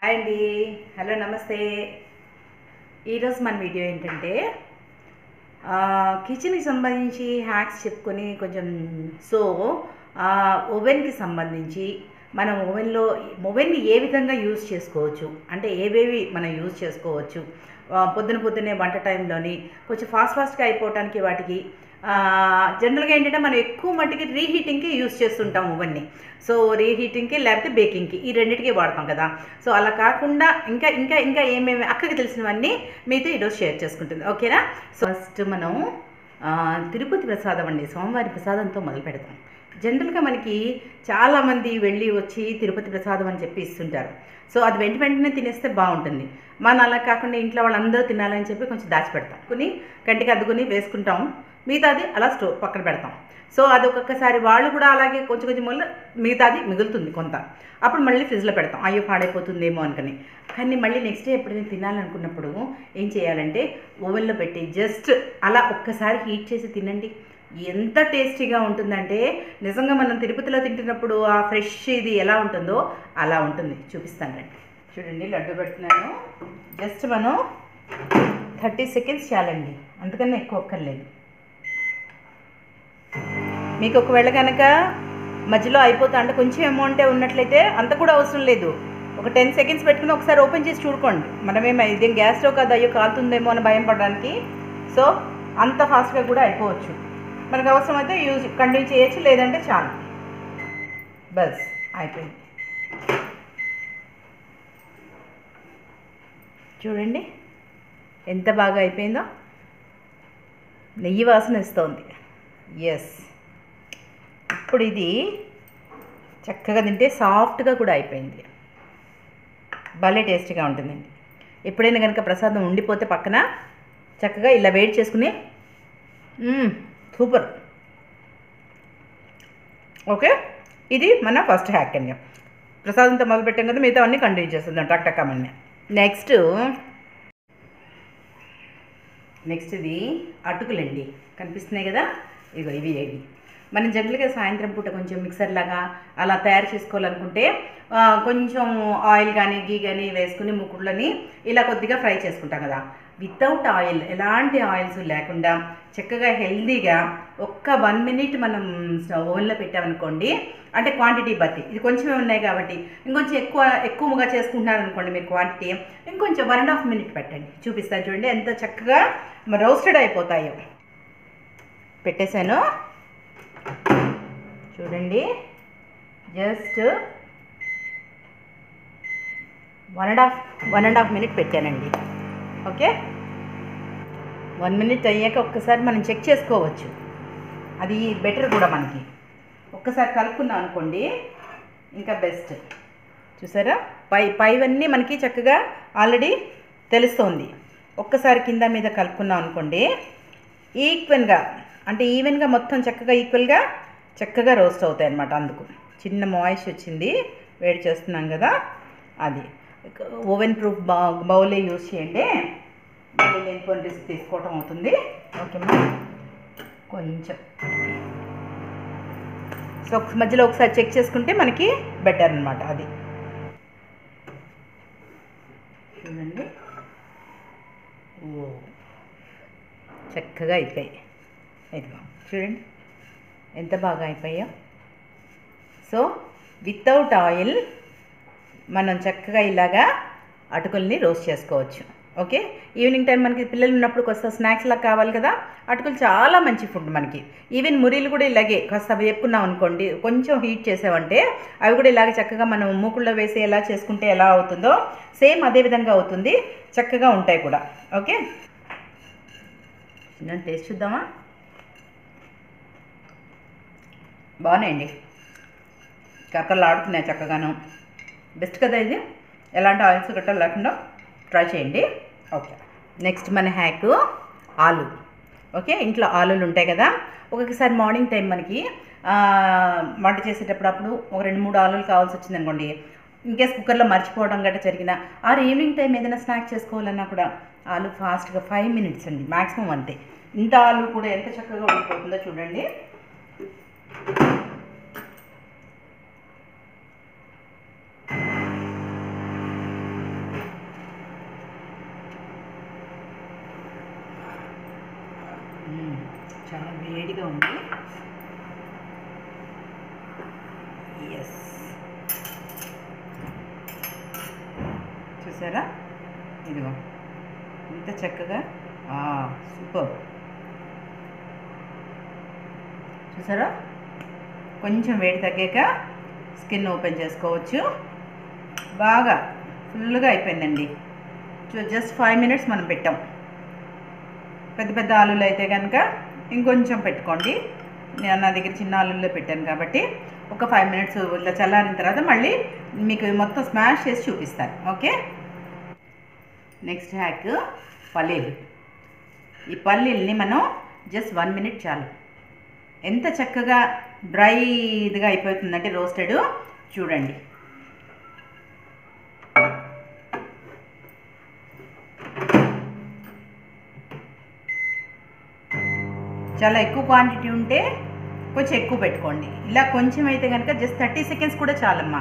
Hi అండి. Hello నమస్తే. ఈరోజు మన వీడియో ఏంటంటే కిచెన్కి సంబంధించి హ్యాక్స్ చెప్పుకొని కొంచెం ఓవెన్కి సంబంధించి మనం ఓవెన్ని ఏ విధంగా యూజ్ చేసుకోవచ్చు అంటే ఏవేవి మనం యూజ్ చేసుకోవచ్చు పొద్దున్నే వంట టైంలోని కొంచెం ఫాస్ట్గా అయిపోవటానికి వాటికి జనరల్గా ఏంటంటే మనం ఎక్కువ మట్టికి రీహీటింగ్కి యూజ్ చేస్తుంటాం ఓవెన్ని. సో రీహీటింగ్కి లేకపోతే బేకింగ్కి ఈ రెండింటికి వాడతాం కదా. సో అలా కాకుండా ఇంకా ఇంకా ఇంకా ఏమేమి అక్కడికి తెలిసినవన్నీ మీతో ఈరోజు షేర్ చేసుకుంటుంది, ఓకేనా? సో ఫస్ట్ మనం తిరుపతి ప్రసాదం అండి, స్వామివారి ప్రసాదంతో మొదలు పెడతాం. జనరల్గా మనకి చాలామంది వెళ్ళి వచ్చి తిరుపతి ప్రసాదం అని చెప్పి ఇస్తుంటారు. సో అది వెంటనే తినేస్తే బాగుంటుంది. మనం అలా కాకుండా ఇంట్లో వాళ్ళందరూ తినాలని చెప్పి కొంచెం దాచిపెడతాం, కంటికి అద్దుకుని వేసుకుంటాం, మిగతాది అలా పక్కన పెడతాం. సో అది ఒక్కొక్కసారి వాళ్ళు కూడా అలాగే కొంచెం మిగతాది మిగులుతుంది కొంత, అప్పుడు మళ్ళీ ఫ్రిడ్జ్లో పెడతాం, అయ్యో పాడైపోతుందేమో అనుకుని. కానీ మళ్ళీ నెక్స్ట్ డే ఎప్పుడైనా తినాలనుకున్నప్పుడు ఏం చేయాలంటే ఓవెన్లో పెట్టి జస్ట్ అలా ఒక్కసారి హీట్ చేసి తినండి. ఎంత టేస్టీగా ఉంటుందంటే నిజంగా మనం తిరుపతిలో తింటున్నప్పుడు ఆ ఫ్రెష్ ఇది ఎలా ఉంటుందో అలా ఉంటుంది. చూపిస్తానండి, చూడండి. లడ్డు పెడుతున్నాను. జస్ట్ మనం 30 సెకండ్స్ చాలండి, అంతకన్నా ఎక్కువ ఒక్కర్లేదు. మీకు ఒకవేళ కనుక మధ్యలో అయిపోతా అంటే కొంచెం అమౌంటే ఉన్నట్లయితే అంత కూడా అవసరం లేదు. ఒక 10 సెకండ్స్ పెట్టుకుని ఒకసారి ఓపెన్ చేసి చూడుకోండి. మనమేమో ఇదేం గ్యాస్ స్టవ్ కాదు, అయ్యో కాలుతుందేమో అని భయం పడడానికి. సో అంత ఫాస్ట్గా కూడా అయిపోవచ్చు. మనకు అవసరమైతే కంటిన్యూ చేయొచ్చు, లేదంటే చాలు, బస్ అయిపోయింది. చూడండి ఎంత బాగా అయిపోయిందో, నెయ్యి వాసన ఇస్తోంది. ఎస్, ఇప్పుడు ఇది చక్కగా తింటే సాఫ్ట్గా కూడా అయిపోయింది, భలే టేస్టీగా ఉంటుందండి. ఎప్పుడైనా కనుక ప్రసాదం ఉండిపోతే పక్కన చక్కగా ఇలా వేడి చేసుకుని సూపర్. ఓకే, ఇది మన ఫస్ట్ హ్యాక్ అండి. ప్రసాదంతో మొదలు పెట్టాం కదా, మిగతా అన్నీ కంటిన్యూ చేస్తుందాం టక్కమని. నెక్స్ట్ ఇది అటుకులండి, కనిపిస్తున్నాయి కదా, ఇవి మనం జనరల్గా సాయంత్రం పూట కొంచెం మిక్సర్ లాగా అలా తయారు చేసుకోవాలనుకుంటే కొంచెం ఆయిల్ కానీ గీ కానీ వేసుకుని ముక్కుళ్ళని ఇలా కొద్దిగా ఫ్రై చేసుకుంటాం కదా. వితౌట్ ఆయిల్, ఎలాంటి ఆయిల్స్ లేకుండా చక్కగా హెల్దీగా ఒక్క 1 మినిట్ మనం ఓవెన్లో పెట్టామనుకోండి, అంటే క్వాంటిటీ బట్టి ఇది కొంచెమే ఉన్నాయి కాబట్టి ఇంకొంచెం ఎక్కువగా చేసుకుంటున్నారనుకోండి మీరు క్వాంటిటీ, ఇంకొంచెం 1.5 మినిట్ పెట్టండి. చూపిస్తాను చూడండి ఎంత చక్కగా రోస్టెడ్ అయిపోతాయో. పెట్టేశాను చూడండి, జస్ట్ 1.5 మినిట్ పెట్టానండి. ఓకే, 1 మినిట్ అయ్యాక ఒక్కసారి మనం చెక్ చేసుకోవచ్చు, అది బెటర్ కూడా. మనకి ఒక్కసారి కలుపుకున్నాం అనుకోండి ఇంకా బెస్ట్. చూసారా, పైవన్నీ మనకి చక్కగా ఆల్రెడీ తెలుస్తోంది. ఒక్కసారి కింద మీద కలుపుకున్నాం అనుకోండి, ఈవెన్గా మొత్తం చక్కగా రోస్ట్ అవుతాయి అన్నమాట. అందుకు చిన్న మాయిష్ వచ్చింది, వేడి చేస్తున్నాం కదా, అది ఓవెన్ ప్రూఫ్ బౌలే యూజ్ చేయండి, మళ్ళీ లేనిపోయిన రిస్క్ తీసుకోవటం అవుతుంది. ఓకేమ్మా, కొంచెం సో మధ్యలో ఒకసారి చెక్ చేసుకుంటే మనకి బెటర్ అన్నమాట. అది చూడండి, చక్కగా అయిపోయాయి. ఇదిగో చూడండి ఎంత బాగా అయిపోయాయో. సో వితౌట్ ఆయిల్ మనం చక్కగా ఇలాగా అటుకుల్ని రోస్ట్ చేసుకోవచ్చు. ఓకే, ఈవినింగ్ టైం మనకి పిల్లలు ఉన్నప్పుడు కాస్త స్నాక్స్ లాగా కావాలి కదా, అటుకులు చాలా మంచి ఫుడ్ మనకి. ఈవెన్ మురీలు కూడా ఇలాగే కాస్త వేపుకున్నాం అనుకోండి, కొంచెం హీట్ చేసామంటే అవి కూడా ఇలాగే చక్కగా మనం మూకుల్లో వేసి ఎలా చేసుకుంటే ఎలా అవుతుందో సేమ్ అదే విధంగా అవుతుంది, చక్కగా ఉంటాయి కూడా. ఓకే, చిన్న టేస్ట్ చూద్దామా? బాగున్నాయండి, కక్కర్లు ఆడుతున్నాయి చక్కగాను. బెస్ట్ కదా ఇది, ఎలాంటి ఆయిల్స్ గట్రా లేకుండా ట్రై చేయండి. ఓకే, నెక్స్ట్ మన హ్యాక్ ఆలు. ఓకే, ఇంట్లో ఆలులు ఉంటాయి కదా, ఒక్కొక్కసారి మార్నింగ్ టైం మనకి వంట చేసేటప్పుడు ఒక 2-3 ఆలులు కావాల్సి వచ్చింది అనుకోండి, ఇన్కేస్ కుక్కర్లో మర్చిపోవడం గట్రా జరిగిన ఈవినింగ్ టైం ఏదైనా స్నాక్ చేసుకోవాలన్నా కూడా ఆలు ఫాస్ట్గా 5 మినిట్స్ అండి మ్యాక్సిమం, అంతే. ఇంత ఆలు కూడా ఎంత చక్కగా ఉడికిపోతుందో చూడండి. చాలా వేడిగా ఉంది. ఎస్, చూసారా? ఇదిగో ఇంత చక్కగా, సూపర్. చూసారా? కొంచెం వేడి తగ్గాక స్కిన్ ఓపెన్ చేసుకోవచ్చు. బాగా ఫుల్గా అయిపోయిందండి. జస్ట్ 5 minutes మనం పెట్టాం. పెద్ద పెద్ద ఆలులు అయితే కనుక ఇంకొంచెం పెట్టుకోండి. నేను నా దగ్గర చిన్న ఆలుల్లో పెట్టాను కాబట్టి ఒక 5 minutes ఇలా చల్లారిన తర్వాత మళ్ళీ మీకు మొత్తం స్మాష్ చేసి చూపిస్తాను. ఓకే, నెక్స్ట్ హ్యాక్ పల్లీలు. ఈ పల్లీల్ని మనం జస్ట్ 1 minute చాలు. ఎంత చక్కగా డ్రై ఇదిగా అయిపోతుందంటే రోస్టెడ్, చూడండి. చాలా ఎక్కువ క్వాంటిటీ ఉంటే కొంచెం ఎక్కువ పెట్టుకోండి. ఇలా కొంచెం అయితే కనుక జస్ట్ 30 seconds కూడా చాలమ్మా.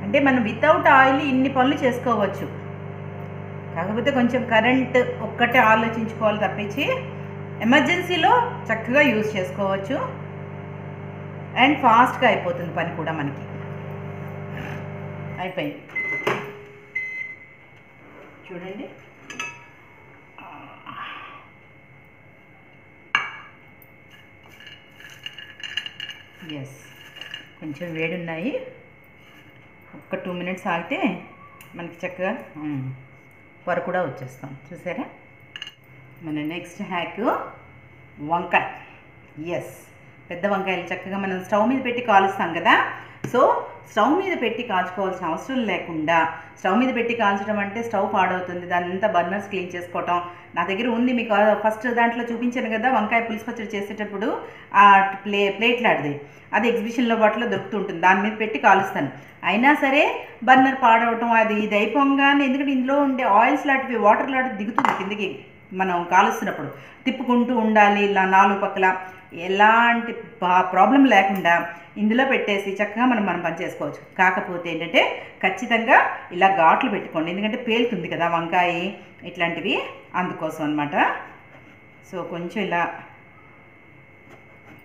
అంటే మనం వితౌట్ ఆయిల్ ఇన్ని పనులు చేసుకోవచ్చు. కాకపోతే కొంచెం కరెంట్ ఒక్కటే ఆలోచించుకోవాలి తప్పించి ఎమర్జెన్సీలో చక్కగా యూజ్ చేసుకోవచ్చు. అండ్ ఫాస్ట్గా అయిపోతుంది పని కూడా మనకి. అయిపోయింది చూడండి. ఎస్, కొంచెం వేడున్నాయి. ఒక్క 2 minutes ఆగితే మనకి చక్కగా పొర కూడా వచ్చేస్తాం. చూసారా? మన నెక్స్ట్ హ్యాక్ వంకాయ. ఎస్, పెద్ద వంకాయలు చక్కగా మనం స్టవ్ మీద పెట్టి కాలుస్తాం కదా. సో స్టవ్ మీద పెట్టి కాల్చుకోవాల్సిన అవసరం లేకుండా, స్టవ్ మీద పెట్టి కాల్చడం అంటే స్టవ్ పాడవుతుంది, దాని అంతా బర్నర్స్ క్లీన్ చేసుకోవటం. నా దగ్గర ఉంది, మీకు ఫస్ట్ దాంట్లో చూపించాను కదా వంకాయ పులుసు పచ్చడి చేసేటప్పుడు ఆ ప్లేట్లాడిది, అది ఎగ్జిబిషన్లో వాటిలో దొరుకుతుంటుంది. దాని మీద పెట్టి కాలుస్తాను. అయినా సరే బర్నర్ పాడవటం అది ఇది అయిపోగానే, ఎందుకంటే ఇందులో ఉండే ఆయిల్స్ లాంటివి వాటర్ లాంటివి దిగుతుంది కిందకి. మనం కాలుస్తున్నప్పుడు తిప్పుకుంటూ ఉండాలి ఇలా 4 పక్కల. ఎలాంటి ప్రాబ్లం లేకుండా ఇందులో పెట్టేసి చక్కగా మనం పని చేసుకోవచ్చు. కాకపోతే ఏంటంటే ఖచ్చితంగా ఇలా ఘాట్లు పెట్టుకోండి, ఎందుకంటే పేలుతుంది కదా వంకాయ ఇట్లాంటివి, అందుకోసం అనమాట. సో కొంచెం ఇలా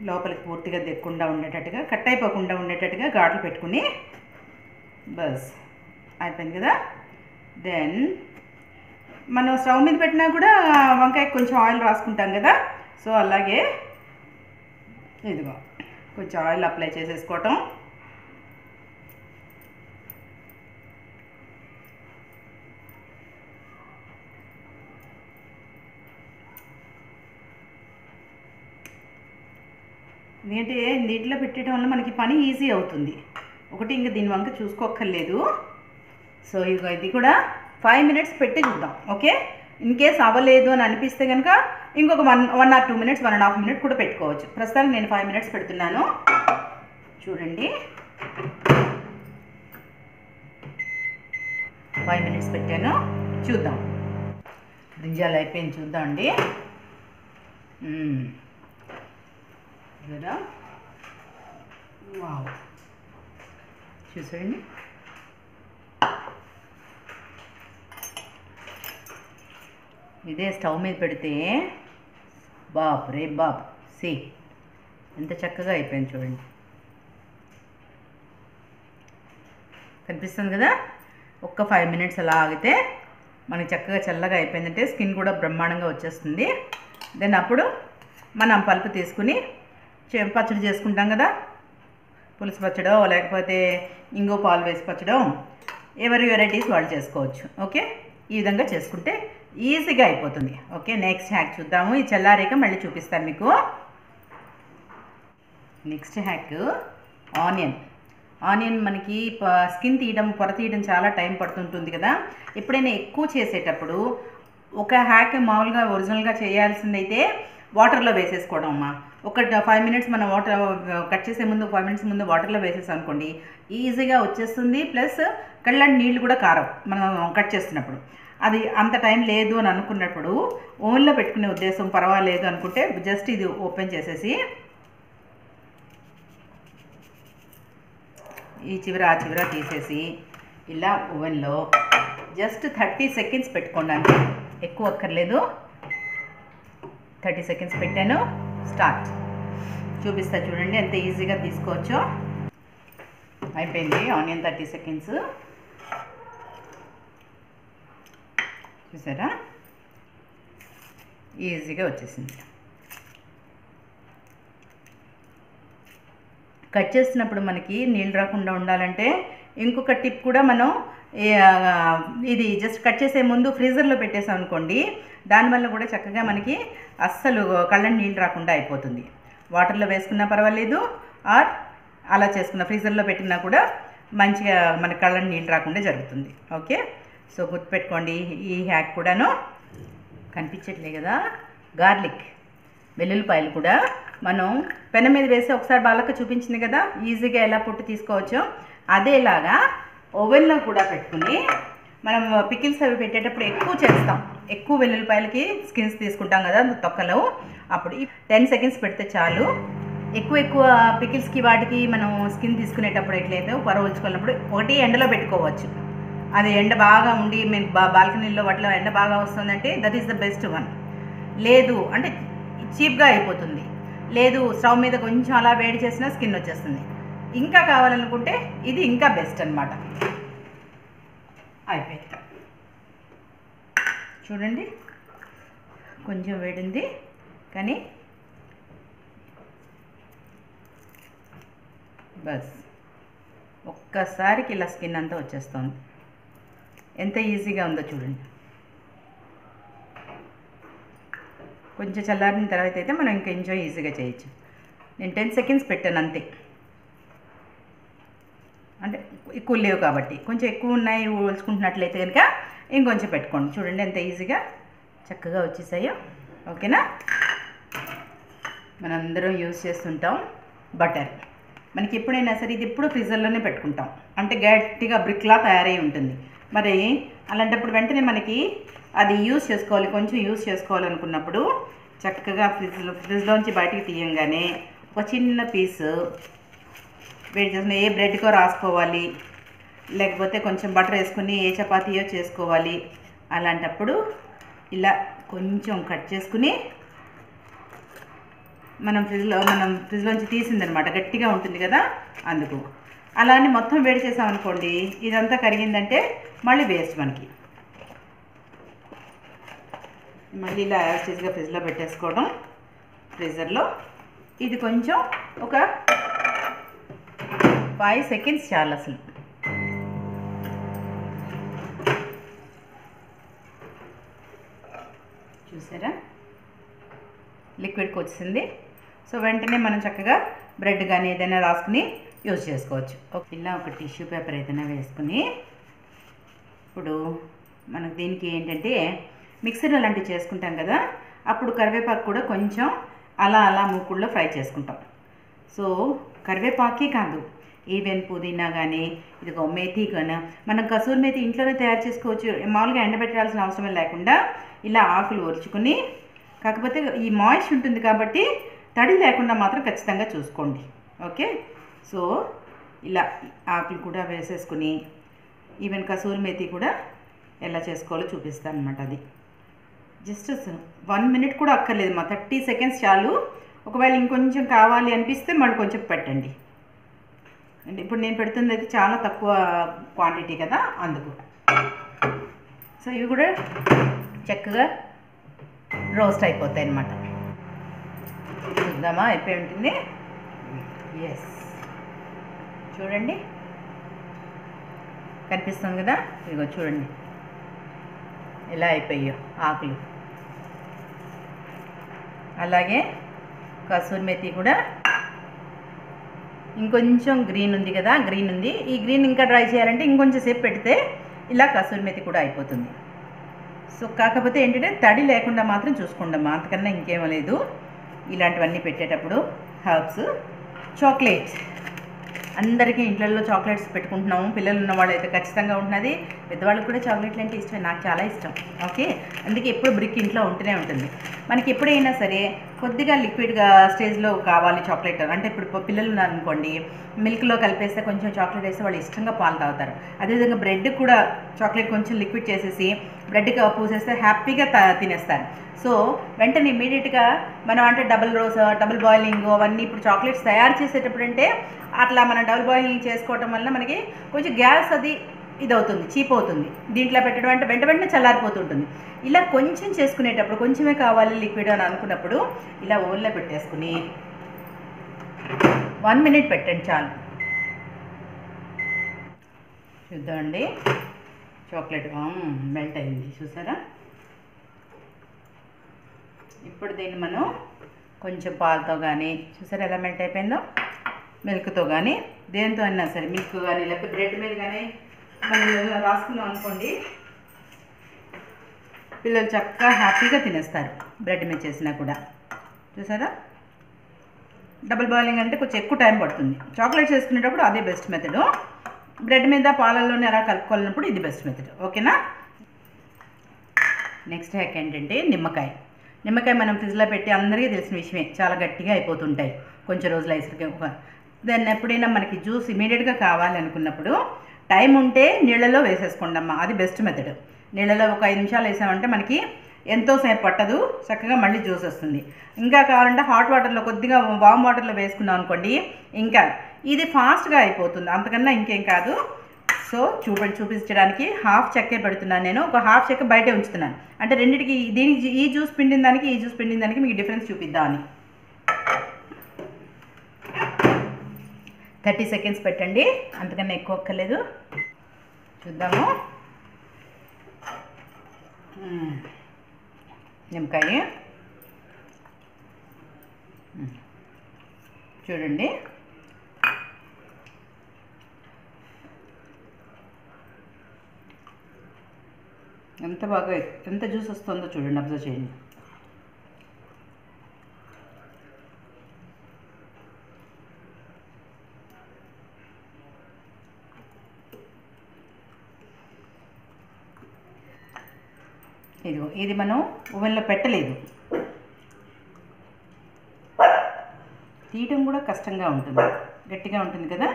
లోపలికి పూర్తిగా దిక్కకుండా ఉండేటట్టుగా, కట్ అయిపోకుండా ఉండేటట్టుగా ఘాట్లు పెట్టుకుని బస్ అయిపోయింది కదా. దెన్ మనం స్టవ్ మీద పెట్టినా కూడా వంకాయకి కొంచెం ఆయిల్ రాసుకుంటాం కదా. సో అలాగే ఇదిగో కొంచెం ఆయిల్ అప్లై చేసేసుకోవటం. ఎందుకంటే నీటిలో పెట్టడం వల్ల మనకి పని ఈజీ అవుతుంది. ఒకటి ఇంకా దీని వంక చూసుకోక్కర్లేదు. సో ఇక ఇది కూడా 5 minutes పెట్టి చూద్దాం. ఓకే, ఇన్ కేస్ అవ్వలేదు అని అనిపిస్తే కనుక ఇంకొక 1 or 2 minutes, 1.5 minutes కూడా పెట్టుకోవచ్చు. ప్రస్తుతానికి నేను 5 minutes పెడుతున్నాను. చూడండి, 5 minutes పెట్టాను. చూద్దాం, బ్రింజాలు అయిపోయింది చూద్దాం అండి. వావ్, చూసారండి. ఇదే స్టవ్ మీద పెడితే బాప్ రే బాప్, సి ఎంత చక్కగా అయిపోయింది చూడండి. కనిపిస్తుంది కదా. ఒక్క 5 minutes అలా ఆగితే మనకి చక్కగా చల్లగా అయిపోయిందంటే స్కిన్ కూడా బ్రహ్మాండంగా వచ్చేస్తుంది. దెన్ అప్పుడు మనం పలుపు తీసుకుని పచ్చడి చేసుకుంటాం కదా, పులుసు పచ్చడో లేకపోతే ఇంగో పాలు వేసి పచ్చడో, ఎవరి వెరైటీస్ వాళ్ళు చేసుకోవచ్చు. ఓకే, ఈ విధంగా చేసుకుంటే ఈజీగా అయిపోతుంది. ఓకే, నెక్స్ట్ హ్యాక్ చూద్దాము. ఈ చల్లారేక మళ్ళీ చూపిస్తాను మీకు. నెక్స్ట్ హ్యాక్ ఆనియన్ మనకి స్కిన్ తీయడం, పొర తీయడం చాలా టైం పడుతుంటుంది కదా. ఎప్పుడైనా ఎక్కువ చేసేటప్పుడు ఒక హ్యాక్ మామూలుగా ఒరిజినల్గా చేయాల్సిందైతే వాటర్లో వేసేసుకోవడం అమ్మా. ఒక 5 minutes మనం వాటర్ కట్ చేసే ముందు 5 minutes ముందు వాటర్లో వేసేసాం అనుకోండి, ఈజీగా వచ్చేస్తుంది. ప్లస్ కళ్ళంటి నీళ్ళు కూడా కారం మనం కట్ చేస్తున్నప్పుడు. అది అంత టైం లేదు అని అనుకున్నప్పుడు ఓవెన్లో పెట్టుకునే ఉద్దేశం పర్వాలేదు అనుకుంటే జస్ట్ ఇది ఓపెన్ చేసేసి ఈ చివర ఆ చివర తీసేసి ఇలా ఓవెన్లో జస్ట్ 30 seconds పెట్టుకోండి. ఎక్కువ అక్కర్లేదు. 30 సెకండ్స్ పెట్టాను. స్టార్ట్. చూపిస్తా చూడండి ఎంత ఈజీగా తీసుకోవచ్చో. అయిపోయింది ఆనియన్ 30 సెకండ్స్. చూసారా ఈజీగా వచ్చేసింది. కట్ చేసినప్పుడు మనకి నీళ్ళు రాకుండా ఉండాలంటే ఇంకొక టిప్ కూడా మనం ఇది జస్ట్ కట్ చేసే ముందు ఫ్రీజర్లో పెట్టేసాం అనుకోండి, దానివల్ల కూడా చక్కగా మనకి అస్సలు కళ్ళని నీళ్ళు రాకుండా అయిపోతుంది. వాటర్లో వేసుకున్నా పర్వాలేదు, ఆర్ అలా చేసుకున్న ఫ్రీజర్లో పెట్టినా కూడా మంచిగా మన కళ్ళని నీళ్ళు రాకుండా జరుగుతుంది. ఓకే, సో గుర్తుపెట్టుకోండి. ఈ హ్యాక్ కూడాను కనిపించట్లే కదా, గార్లిక్ వెల్లుల్లిపాయలు కూడా మనం పెనం మీద వేసి ఒకసారి బాలక్క చూపించింది కదా ఈజీగా ఎలా పొట్టు తీసుకోవచ్చో, అదేలాగా ఓవెన్లో కూడా పెట్టుకుని మనం పికిల్స్ అవి పెట్టేటప్పుడు ఎక్కువ చేస్తాం. ఎక్కువ వెల్లుల్లిపాయలకి స్కిన్స్ తీసుకుంటాం కదా తొక్కలు, అప్పుడు 10 సెకండ్స్ పెడితే చాలు. ఎక్కువ పికిల్స్కి వాటికి మనం స్కిన్ తీసుకునేటప్పుడు ఎట్లయితే పరవల్చుకున్నప్పుడు ఒకటి ఎండలో పెట్టుకోవచ్చు. అది ఎండ బాగా ఉండి మీకు బాల్కనీలో వాటిలో ఎండ బాగా వస్తుందంటే that is the best one. లేదు అంటే చీప్గా అయిపోతుంది. లేదు స్టవ్ మీద కొంచెం అలా వేడి చేసినా స్కిన్ వచ్చేస్తుంది. ఇంకా కావాలనుకుంటే ఇది ఇంకా బెస్ట్ అన్నమాట. అయిపోయింది చూడండి, కొంచెం వేడింది కానీ బస్ ఒక్కసారికి ఇలా స్కిన్ అంతా వచ్చేస్తుంది. ఎంత ఈజీగా ఉందో చూడండి. కొంచెం చల్లారిన తర్వాత అయితే మనం ఇంకా ఎంజాయ్ ఈజీగా చేయొచ్చు. నేను 10 సెకండ్స్ పెట్టాను అంతే, అంటే ఎక్కువ లేవు కాబట్టి. కొంచెం ఎక్కువ ఉన్నాయి పోల్చుకుంటున్నట్లయితే కనుక ఇంకొంచెం పెట్టుకోండి. చూడండి ఎంత ఈజీగా చక్కగా వచ్చేసాయో. ఓకేనా, మనందరం యూజ్ చేస్తుంటాం బటర్. మనకి ఎప్పుడైనా సరే ఇది ఎప్పుడు ఫ్రీజర్లోనే పెట్టుకుంటాం, అంటే గట్టిగా బ్రిక్లా తయారై ఉంటుంది. మరి అలాంటప్పుడు మనకి అది యూజ్ చేసుకోవాలి, కొంచెం యూజ్ చేసుకోవాలనుకున్నప్పుడు చక్కగా ఫ్రిడ్జ్లోంచి బయటికి తీయంగానే ఒక చిన్న పీసు వేడి చేసుకుని ఏ బ్రెడ్కో రాసుకోవాలి, లేకపోతే కొంచెం బటర్ వేసుకుని ఏ చపాతీయో చేసుకోవాలి. అలాంటప్పుడు ఇలా కొంచెం కట్ చేసుకుని మనం ఫ్రిడ్జ్లోంచి తీసిందనమాట, గట్టిగా ఉంటుంది కదా అందుకు. అలానే మొత్తం వేడి చేసామనుకోండి, ఇదంతా కరిగిందంటే మళ్ళీ వేస్ట్ మనకి. మళ్ళీ ఇలా యాస్టీస్గా ఫ్రిడ్జ్లో పెట్టేసుకోవడం. ఫ్రీజర్లో ఇది కొంచెం ఒక 5 సెకండ్స్ చాలు అసలు. చూసారా లిక్విడ్కి వచ్చింది. సో వెంటనే మనం చక్కగా బ్రెడ్ కానీ ఏదైనా రాసుకుని యూజ్ చేసుకోవచ్చు. ఇలా ఒక టిష్యూ పేపర్ ఏదైనా వేసుకుని, ఇప్పుడు మనకు దీనికి ఏంటంటే మిక్సర్ అలాంటివి చేసుకుంటాం కదా, అప్పుడు కరివేపాకు కూడా కొంచెం అలా మూకుల్లో ఫ్రై చేసుకుంటాం. సో కరివేపాకే కాదు, ఈవెన్ పుదీనా కానీ ఇదిగో మేథీ కానీ మనం కసూరి మేథీ ఇంట్లోనే తయారు చేసుకోవచ్చు. మామూలుగా ఎండబెట్టాల్సిన అవసరం లేకుండా ఇలా ఆకులు ఒరుచుకుని, కాకపోతే ఈ మాయిస్ట్ ఉంటుంది కాబట్టి తడి లేకుండా మాత్రం ఖచ్చితంగా చూసుకోండి. ఓకే, సో ఇలా ఆకులు కూడా వేసేసుకుని ఈవెన్ కసూరి మేథీ కూడా ఎలా చేసుకోవాలో చూపిస్తాను అనమాట. అది జస్ట్ 1 మినిట్ కూడా అక్కర్లేదు, 30 సెకండ్స్ చాలు. ఒకవేళ ఇంకొంచెం కావాలి అనిపిస్తే మళ్ళీ కొంచెం పెట్టండి. అంటే ఇప్పుడు నేను పెడుతుంది అయితే చాలా తక్కువ క్వాంటిటీ కదా అందుకు. సో ఇవి కూడా చక్కగా రోస్ట్ అయిపోతాయి అన్నమాట. చూద్దామా, అయిపోయి ఉంటుంది. ఎస్, చూడండి కనిపిస్తుంది కదా, ఇదిగో చూడండి ఎలా అయిపోయాయో ఆకులు. అలాగే కసూరి మేథీ కూడా ఇంకొంచెం గ్రీన్ ఉంది కదా, గ్రీన్ ఉంది. ఈ గ్రీన్ ఇంకా డ్రై చేయాలంటే ఇంకొంచెం సేపు పెడితే ఇలా కసూరి మేథీ కూడా అయిపోతుంది. సో కాకపోతే ఏంటంటే తడి లేకుండా మాత్రం చూసుకోండమ్మా, అంతకన్నా ఇంకేమో లేదు. ఇలాంటివన్నీ పెట్టేటప్పుడు హర్బ్స్. చాక్లెట్స్ అందరికీ ఇంట్లలో చాక్లెట్స్ పెట్టుకుంటున్నాము. పిల్లలు ఉన్నవాళ్ళు అయితే ఖచ్చితంగా ఉంటున్నది. పెద్దవాళ్ళకి కూడా చాక్లెట్లు అంటే ఇష్టమే, నాకు చాలా ఇష్టం. ఓకే, అందుకే ఎప్పుడు బ్రిక్ ఇంట్లో ఉంటూనే ఉంటుంది. మనకి ఎప్పుడైనా సరే కొద్దిగా లిక్విడ్గా స్టేజ్లో కావాలి చాక్లెట్ అంటే ఇప్పుడు పిల్లలు ఉన్నారనుకోండి మిల్క్లో కలిపేస్తే కొంచెం చాక్లెట్ వేస్తే వాళ్ళు ఇష్టంగా పాలు తాగుతారు. అదేవిధంగా బ్రెడ్ కూడా చాక్లెట్ కొంచెం లిక్విడ్ చేసేసి బ్రెడ్కి పూసేస్తే హ్యాపీగా తినేస్తారు. సో వెంటనే ఇమీడియట్గా మనం అంటే డబుల్ బాయిలింగ్ అవన్నీ ఇప్పుడు చాక్లెట్స్ తయారు చేసేటప్పుడు అంటే అట్లా మనం డబుల్ బాయిలింగ్ చేసుకోవటం వల్ల మనకి కొంచెం గ్యాస్ అది ఇదవుతుంది, చీప్ అవుతుంది. దీంట్లో పెట్టడం అంటే వెంటనే చల్లారిపోతుంటుంది. ఇలా కొంచెం చేసుకునేటప్పుడు కొంచెమే కావాలి లిక్విడ్ అని అనుకున్నప్పుడు ఇలా ఓవెన్లో పెట్టేసుకుని 1 minute పెట్టండి చాలు. చూద్దామండి చాక్లెట్ మెల్ట్ అయింది చూసారా. ఇప్పుడు దీన్ని మనం కొంచెం పాలతో కానీ చూసారా ఎలా మెల్ట్ అయిపోయిందో, మిల్క్తో కానీ దేంతో అయినా సరే, మిల్క్ కానీ లేకపోతే బ్రెడ్ మీద కానీ మనం రాసుకున్నాం అనుకోండి పిల్లలు చక్కగా హ్యాపీగా తినేస్తారు. బ్రెడ్ మీద చేసినా కూడా చూసారా. డబుల్ బాయిలింగ్ అంటే కొంచెం ఎక్కువ టైం పడుతుంది. చాక్లెట్ చేసుకునేటప్పుడు అదే బెస్ట్ మెథడు. బ్రెడ్ మీద పాలల్లోనే అలా కలుపుకోవాలన్నప్పుడు ఇది బెస్ట్ మెథడ్. ఓకేనా. నెక్స్ట్ హ్యాక్ ఏంటంటే నిమ్మకాయ మనం ఫ్రిడ్జ్లో పెట్టి అందరికీ తెలిసిన విషయమే, చాలా గట్టిగా అయిపోతుంటాయి కొంచెం రోజులు ఐసరికి. దాన్ని ఎప్పుడైనా మనకి జ్యూస్ ఇమీడియట్గా కావాలి అనుకున్నప్పుడు టైం ఉంటే నీళ్ళలో వేసేసుకోండి అమ్మ, అది బెస్ట్ మెథడ్. నీళ్ళలో ఒక 5 నిమిషాలు వేసామంటే మనకి ఎంతో సేపు పట్టదు, చక్కగా మళ్ళీ జ్యూస్ వస్తుంది. ఇంకా కావాలంటే హాట్ వాటర్లో కొద్దిగా వామ్ వాటర్లో వేసుకున్నాం అనుకోండి ఇంకా ఇది ఫాస్ట్గా అయిపోతుంది, అంతకన్నా ఇంకేం కాదు. సో చూపించడానికి హాఫ్ చెక్కే పెడుతున్నాను నేను, ఒక హాఫ్ చెక్క బయటే ఉంచుతున్నాను. అంటే రెండింటికి దీనికి ఈ జ్యూస్ పిండిన దానికి ఈ జ్యూస్ పిండిన దానికి మీకు డిఫరెన్స్ చూపిద్దామని. 30 seconds పెట్టండి, అంతకన్నా ఎక్కువ అక్కర్లేదు. చూద్దాము. నిమ్మకాయ చూడండి ఎంత బాగా ఎంత జ్యూస్ వస్తుందో చూడండి, అబ్జర్వ్ చేయండి. ఇదిగో ఇది మనం ఓవెన్లో పెట్టలేదు, తీయటం కూడా కష్టంగా ఉంటుంది, గట్టిగా ఉంటుంది కదా.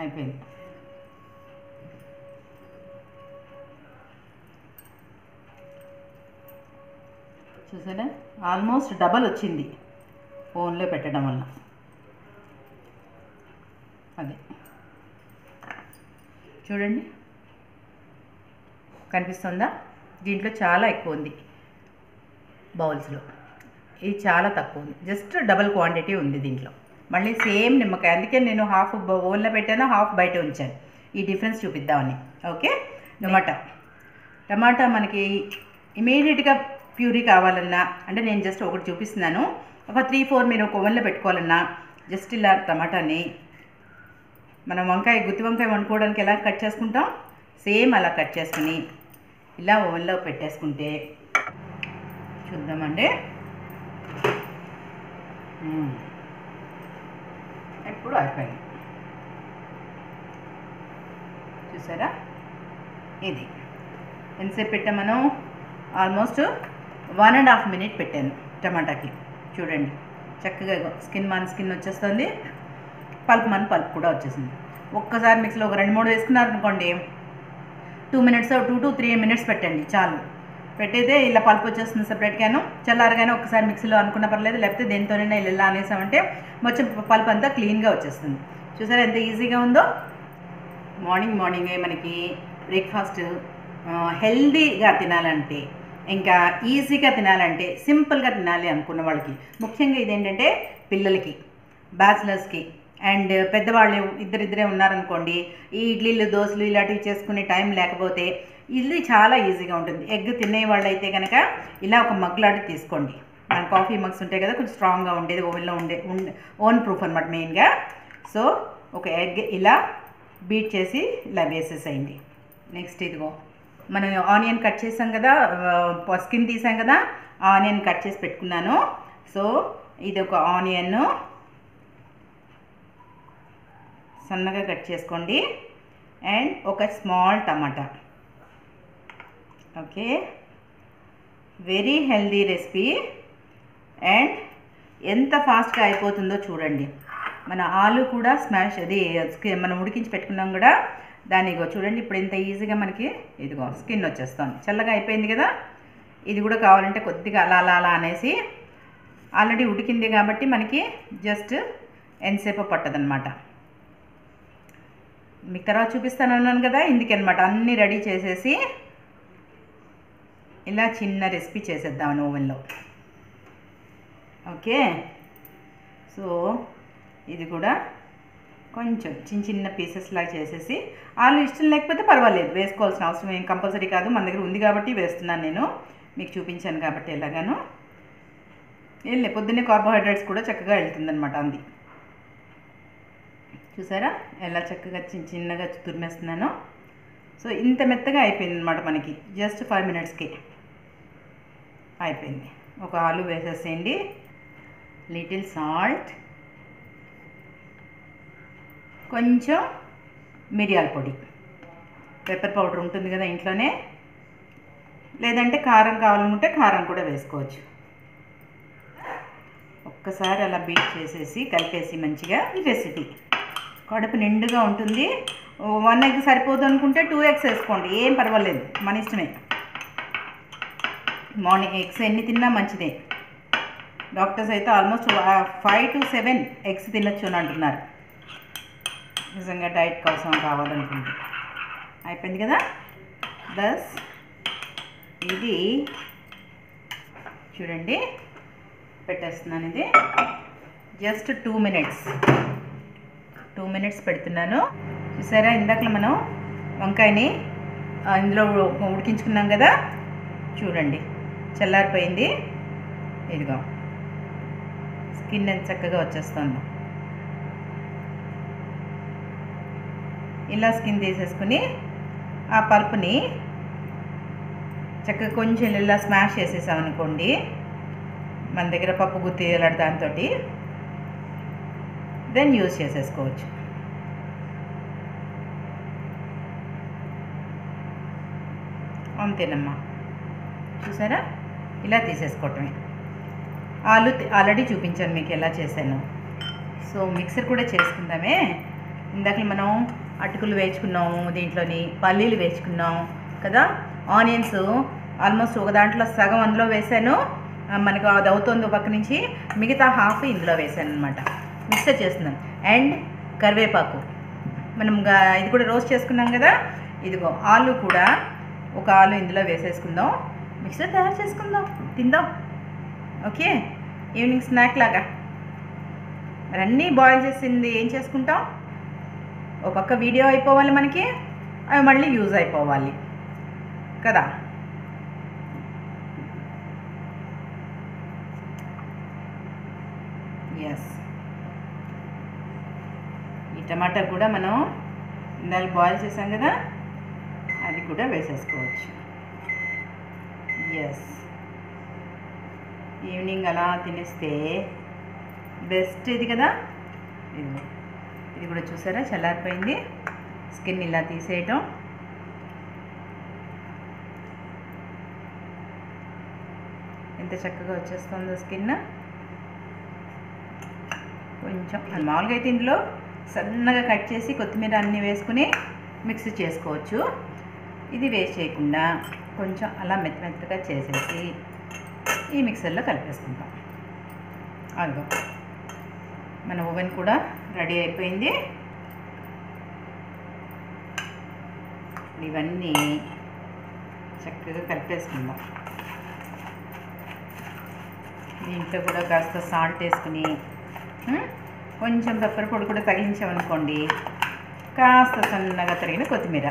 అయిపోయింది. చూసారా ఆల్మోస్ట్ డబల్ వచ్చింది ఓవెన్లో పెట్టడం వల్ల. అదే చూడండి కనిపిస్తుందా, దీంట్లో చాలా ఎక్కువ ఉంది, బౌల్స్లో ఇది చాలా తక్కువ ఉంది, జస్ట్ డబల్ క్వాంటిటీ ఉంది దీంట్లో. మళ్ళీ సేమ్ నిమ్మకాయ, అందుకే నేను హాఫ్ ఓవెన్లో పెట్టాను, హాఫ్ బయట ఉంచాను, ఈ డిఫరెన్స్ చూపిద్దామని. ఓకే. టమాటా మనకి ఇమీడియట్గా ప్యూరీ కావాలన్నా అంటే నేను జస్ట్ ఒకటి చూపిస్తున్నాను, ఒక 3-4 మీరు ఒక ఓవెన్లో పెట్టుకోవాలన్నా జస్ట్ ఇలా టమాటాని మనం గుత్తి వంకాయ వండుకోవడానికి ఎలా కట్ చేసుకుంటాం సేమ్ అలా కట్ చేసుకుని ఇలా ఓవెన్లో పెట్టేసుకుంటే చూద్దామండి. ఇప్పుడు అయిపోయింది చూసారా. ఇది ఎంతసేపు పెట్టాం మనం, ఆల్మోస్ట్ 1.5 minute పెట్టాను టమాటాకి. చూడండి చక్కగా స్కిన్ వచ్చేస్తుంది, పల్ప్ కూడా వచ్చేసింది. ఒక్కసారి మిక్సీలో ఒక 2-3 వేసుకున్నారనుకోండి 2 minutes 2 to 3 minutes పెట్టండి చాలు. పెట్టయితే ఇలా పల్ప్ వచ్చేస్తుంది సెపరేట్గాను. చల్లారగానే ఒకసారి మిక్సీలో అనుకున్న పర్లేదు, లేకపోతే దేనితోనైనా ఇలా అనేసామంటే మొత్తం పల్ప్ అంతా క్లీన్గా వచ్చేస్తుంది. చూసారా ఎంత ఈజీగా ఉందో. మార్నింగే మనకి బ్రేక్ఫాస్ట్ హెల్దీగా తినాలంటే, ఇంకా ఈజీగా తినాలంటే, సింపుల్గా తినాలి అనుకున్న వాళ్ళకి, ముఖ్యంగా ఇదేంటంటే పిల్లలకి, బ్యాచిలర్స్కి అండ్ పెద్దవాళ్ళు ఇద్దరిద్దరే ఉన్నారనుకోండి, ఈ ఇడ్లీలు దోశలు ఇలాంటివి చేసుకునే టైం లేకపోతే ఇది చాలా ఈజీగా ఉంటుంది. ఎగ్ తినే వాళ్ళు అయితే కనుక ఇలా ఒక మగ్ లాంటివి తీసుకోండి. మన కాఫీ మగ్స్ ఉంటాయి కదా కొంచెం స్ట్రాంగ్గా ఉండేది, ఓవెన్లో ఓన్ ప్రూఫ్ అనమాట మెయిన్గా. సో ఒక ఎగ్ ఇలా బీట్ చేసి ఇలా వేసేసేయండి. నెక్స్ట్ ఇదిగో మనం ఆనియన్ కట్ చేసాం కదా, స్కిన్ తీసాం కదా, ఆనియన్ కట్ చేసి పెట్టుకున్నాను. సో ఇది ఒక ఆనియన్ సన్నగా కట్ చేసుకోండి. అండ్ ఒక small tomato. Okay, very healthy recipe. And ఎంత ఫాస్ట్గా అయిపోతుందో చూడండి. మన ఆలు కూడా స్మాష్ అది మనం ఉడికించి పెట్టుకున్నాం కూడా, దానిగో చూడండి ఇప్పుడు ఎంత ఈజీగా మనకి ఇదిగో స్కిన్ వచ్చేస్తుంది. చల్లగా అయిపోయింది కదా. ఇది కూడా కావాలంటే కొద్దిగా అలా అలా అలా అనేసి, ఆల్రెడీ ఉడికింది కాబట్టి మనకి జస్ట్ ఎంతసేపు పట్టదనమాట. మీకు తర్వాత చూపిస్తాను అన్నాను కదా, ఇందుకనమాట అన్నీ రెడీ చేసేసి ఇలా చిన్న రెసిపీ చేసేద్దామని ఓవెన్లో. ఓకే, సో ఇది కూడా కొంచెం చిన్న చిన్న పీసెస్ లాగా చేసేసి, ఆలు ఇష్టం లేకపోతే పర్వాలేదు, వేసుకోవాల్సిన అవసరం ఏం కంపల్సరీ కాదు. మన దగ్గర ఉంది కాబట్టి వేస్తున్నాను, నేను మీకు చూపించాను కాబట్టి. ఎలాగాను వెళ్ళే పొద్దున్నే కార్బోహైడ్రేట్స్ కూడా చక్కగా వెళ్తుందనమాట అంది. చూసారా ఎలా చక్కగా చిన్న చిన్నగా తురిమేస్తున్నాను. సో ఇంత మెత్తగా అయిపోయింది అనమాట మనకి, జస్ట్ 5 minutesకి అయిపోయింది. ఒక ఆలు వేసేసేయండి, లిటిల్ సాల్ట్, కొంచెం మిరియాల పొడి, పెప్పర్ పౌడర్ ఉంటుంది కదా ఇంట్లోనే, లేదంటే కారం కావాలనుకుంటే కారం కూడా వేసుకోవచ్చు. ఒక్కసారి అలా బీట్ చేసేసి కలిపేసి మంచిగా ఈ రెసిపీ కడుపు నిండుగా ఉంటుంది. 1 egg సరిపోదు అనుకుంటే 2 eggs వేసుకోండి, ఏం పర్వాలేదు, మన ఇష్టమే. మార్నింగ్ ఎగ్స్ ఎన్ని తిన్నా మంచిదే. డాక్టర్స్ అయితే ఆల్మోస్ట్ 5 to 7 eggs తినొచ్చు అని అంటున్నారు, నిజంగా డైట్ కోసం కావాలనుకుంటే. అయిపోయింది కదా. బస్ ఇది చూడండి పెట్టేస్తున్నాను. ఇది జస్ట్ 2 minutes పెడుతున్నాను. చూసారా ఇందాక మనం వంకాయని ఇందులో ఉడికించుకున్నాం కదా, చూడండి చల్లారిపోయింది. ఇదిగో స్కిన్ ఎంత చక్కగా వచ్చేస్తుందో. ఇలా స్కిన్ తీసేసుకుని ఆ పల్పుని చక్కగా కొంచెం ఇలా స్మాష్ చేసేసామనుకోండి, మన దగ్గర పప్పు గుత్తి అలాంటి దాంతో దెన్ యూజ్ చేసేసుకోవచ్చు. అంతేనమ్మా, చూసారా ఇలా తీసేసుకోవటమే. ఆలు ఆల్రెడీ చూపించాను మీకు ఎలా చేశాను. సో మిక్సర్ కూడా చేసుకుందామే. ఇందాక మనం అటుకులు వేసుకున్నాము, దీంట్లోని పల్లీలు వేసుకున్నాం కదా, ఆనియన్స్ ఆల్మోస్ట్ ఒక దాంట్లో సగం అందులో వేసాను, మనకు అది అవుతుంది పక్క నుంచి, మిగతా హాఫ్ ఇందులో వేసాను అనమాట. మిక్సర్ చేస్తున్నాం. అండ్ కరివేపాకు మనం ఇది కూడా రోస్ట్ చేసుకున్నాం కదా, ఇదిగో ఆలు కూడా ఒక ఆలు ఇందులో వేసేసుకుందాం, మిక్సర్ తయారు చేసుకుందాం, తిందాం. ఓకే, ఈవినింగ్ స్నాక్ లాగా. మరి అన్నీ బాయిల్ చేసింది ఏం చేసుకుంటాం, ఓ పక్క వీడియో అయిపోవాలి మనకి, అవి మళ్ళీ యూజ్ అయిపోవాలి కదా. ఎస్, ఈ టమాటా కూడా మనం ఇందాక బాయిల్ చేసాం కదా, అది కూడా వేసేసుకోవచ్చు. ఎస్, ఈవినింగ్ అలా తినేస్తే బెస్ట్ ఇది కదా. ఇది కూడా చూసారా చల్లారిపోయింది. స్కిన్ ఇలా తీసేయటం, ఎంత చక్కగా వచ్చేస్తుందో స్కిన్. కొంచెం మామూలుగా అయితే ఇందులో సన్నగా కట్ చేసి కొత్తిమీర అన్నీ వేసుకుని మిక్స్ చేసుకోవచ్చు. ఇది వేస్ట్ చేయకుండా కొంచెం అలా మెత్తగా చేసేసి ఈ మిక్సర్లో కలిపేసుకుంటాం. అదిగో మన ఓవెన్ కూడా రెడీ అయిపోయింది. ఇవన్నీ చక్కగా కలిపేసుకుందాం. దీంట్లో కూడా కాస్త సాల్ట్ వేసుకుని కొంచెం పెప్పర్ పొడి కూడా తగిలించామనుకోండి, కాస్త సన్నగా తరిగిన కొత్తిమీర.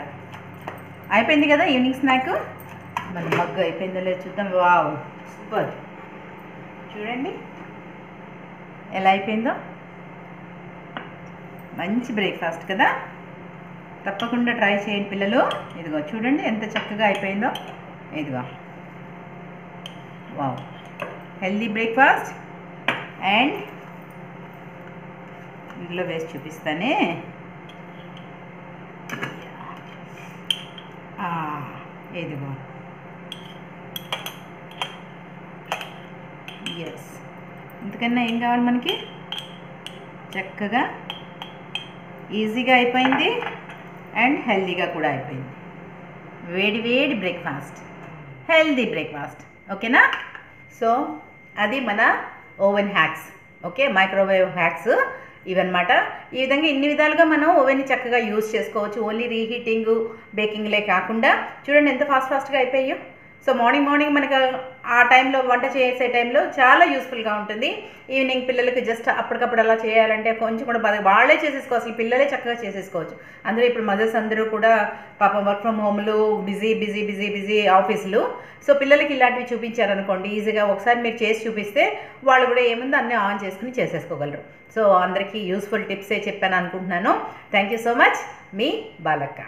అయిపోయింది కదా ఈవినింగ్ స్నాక్. మన మగ్గ అయిపోయిందో లేదు చూద్దాం. Wow, super. చూడండి ఎలా అయిపోయిందో. మంచి బ్రేక్ఫాస్ట్ కదా, తప్పకుండా ట్రై చేయండి పిల్లలు. ఇదిగో చూడండి ఎంత చక్కగా అయిపోయిందో. ఇదిగో వావ్, హెల్దీ బ్రేక్ఫాస్ట్. అండ్ ఇందులో వేసి చూపిస్తానే, ఇదిగో ఎస్, ఇంతకన్నా ఏం కావాలి మనకి? చక్కగా ఈజీగా అయిపోయింది అండ్ హెల్దీగా కూడా అయిపోయింది. వేడి వేడి బ్రేక్ఫాస్ట్, హెల్దీ బ్రేక్ఫాస్ట్. ఓకేనా? సో అది మన oven hacks. Okay, microwave hacks ఇవన్నమాట. ఈ విధంగా ఇన్ని విధాలుగా మనం ఓవెన్ని చక్కగా యూజ్ చేసుకోవచ్చు. ఓన్లీ రీహీటింగ్ బేకింగ్లే కాకుండా చూడండి ఎంత ఫాస్ట్గా అయిపోయాయో. సో మార్నింగ్ మనకు ఆ టైంలో వంట చేసే టైంలో చాలా యూస్ఫుల్గా ఉంటుంది. ఈవినింగ్ పిల్లలకి జస్ట్ అప్పటికప్పుడు అలా చేయాలంటే కొంచెం కూడా వాళ్ళే చేసేసుకోవచ్చు, అసలు పిల్లలే చక్కగా చేసేసుకోవచ్చు. అందులో ఇప్పుడు మదర్స్ అందరూ కూడా పాపం వర్క్ ఫ్రమ్ హోమ్లు, బిజీ ఆఫీసులు. సో పిల్లలకి ఇలాంటివి చూపించారనుకోండి, ఈజీగా ఒకసారి మీరు చేసి చూపిస్తే వాళ్ళు కూడా ఏముందో అన్నీ ఆన్ చేసుకుని చేసేసుకోగలరు. సో అందరికీ యూస్ఫుల్ టిప్సే చెప్పాను అనుకుంటున్నాను. Thank you so much. మీ బాలక్క.